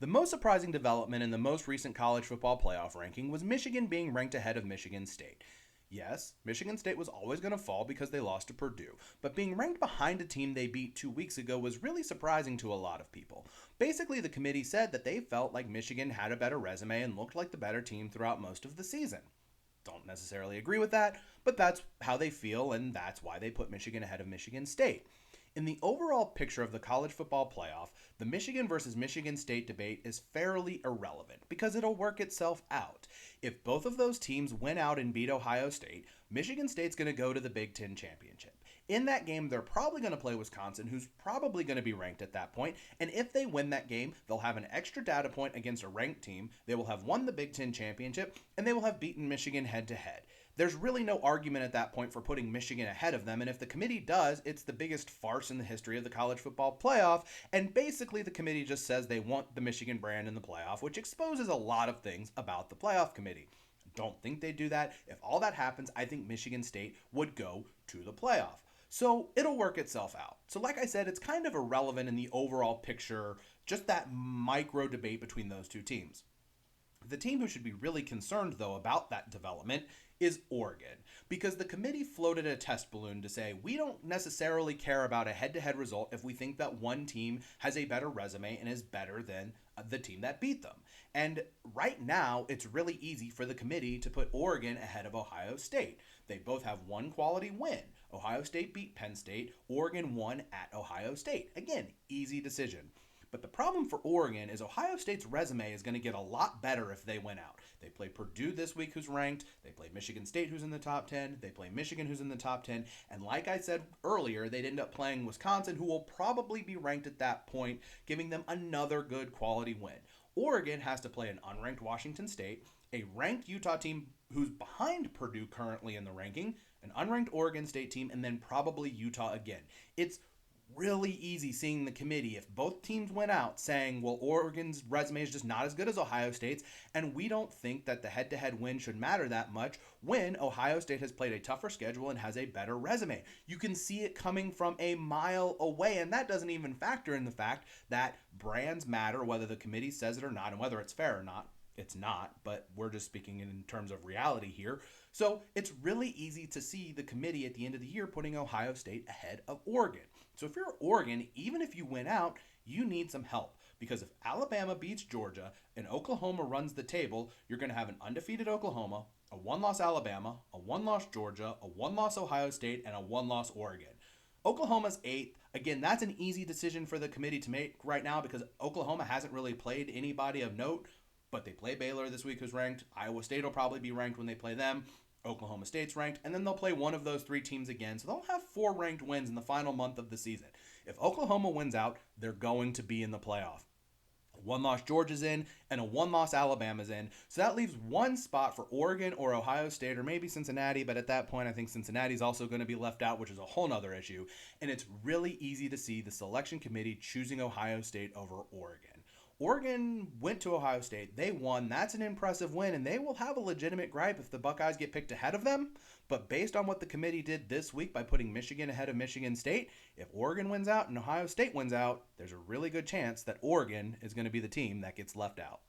The most surprising development in the most recent college football playoff ranking was Michigan being ranked ahead of Michigan State. Yes, Michigan State was always going to fall because they lost to Purdue, but being ranked behind a team they beat 2 weeks ago was really surprising to a lot of people. Basically, the committee said that they felt like Michigan had a better resume and looked like the better team throughout most of the season. Don't necessarily agree with that, but that's how they feel, and that's why they put Michigan ahead of Michigan State. In the overall picture of the college football playoff, the Michigan versus Michigan State debate is fairly irrelevant because it'll work itself out. If both of those teams win out and beat Ohio State, Michigan State's going to go to the Big Ten Championship. In that game, they're probably going to play Wisconsin, who's probably going to be ranked at that point, and if they win that game, they'll have an extra data point against a ranked team, they will have won the Big Ten Championship, and they will have beaten Michigan head to head. There's really no argument at that point for putting Michigan ahead of them, and if the committee does, it's the biggest farce in the history of the college football playoff, and basically the committee just says they want the Michigan brand in the playoff, which exposes a lot of things about the playoff committee. Don't think they do that. If all that happens, I think Michigan State would go to the playoff. So it'll work itself out. So, like I said, it's kind of irrelevant in the overall picture, just that micro debate between those two teams. The team who should be really concerned, though, about that development is Oregon, because the committee floated a test balloon to say we don't necessarily care about a head to head result if we think that one team has a better resume and is better than the team that beat them. And right now, it's really easy for the committee to put Oregon ahead of Ohio State. They both have one quality win. Ohio State beat Penn State, Oregon won at Ohio State. Again, easy decision. But the problem for Oregon is Ohio State's resume is going to get a lot better if they win out. They play Purdue this week, who's ranked. They play Michigan State, who's in the top 10. They play Michigan, who's in the top 10. And like I said earlier, they'd end up playing Wisconsin, who will probably be ranked at that point, giving them another good quality win. Oregon has to play an unranked Washington State, a ranked Utah team who's behind Purdue currently in the ranking, an unranked Oregon State team, and then probably Utah again. It's really easy seeing the committee, if both teams went out, saying, well, Oregon's resume is just not as good as Ohio State's, and we don't think that the head-to-head win should matter that much when Ohio State has played a tougher schedule and has a better resume. You can see it coming from a mile away, and that doesn't even factor in the fact that brands matter, whether the committee says it or not, and whether it's fair or not. It's not, but we're just speaking in terms of reality here. So it's really easy to see the committee at the end of the year putting Ohio State ahead of Oregon. So if you're Oregon, even if you win out, you need some help. Because if Alabama beats Georgia and Oklahoma runs the table, you're going to have an undefeated Oklahoma, a one-loss Alabama, a one-loss Georgia, a one-loss Ohio State, and a one-loss Oregon. Oklahoma's eighth. Again, that's an easy decision for the committee to make right now because Oklahoma hasn't really played anybody of note. But they play Baylor this week, who's ranked. Iowa State will probably be ranked when they play them. Oklahoma State's ranked. And then they'll play one of those three teams again. So they'll have 4 ranked wins in the final month of the season. If Oklahoma wins out, they're going to be in the playoff. A one-loss Georgia's in, and a one-loss Alabama's in. So that leaves one spot for Oregon or Ohio State or maybe Cincinnati. But at that point, I think Cincinnati's also going to be left out, which is a whole nother issue. And it's really easy to see the selection committee choosing Ohio State over Oregon. Oregon went to Ohio State. They won. That's an impressive win, and they will have a legitimate gripe if the Buckeyes get picked ahead of them. But based on what the committee did this week by putting Michigan ahead of Michigan State, if Oregon wins out and Ohio State wins out, there's a really good chance that Oregon is going to be the team that gets left out.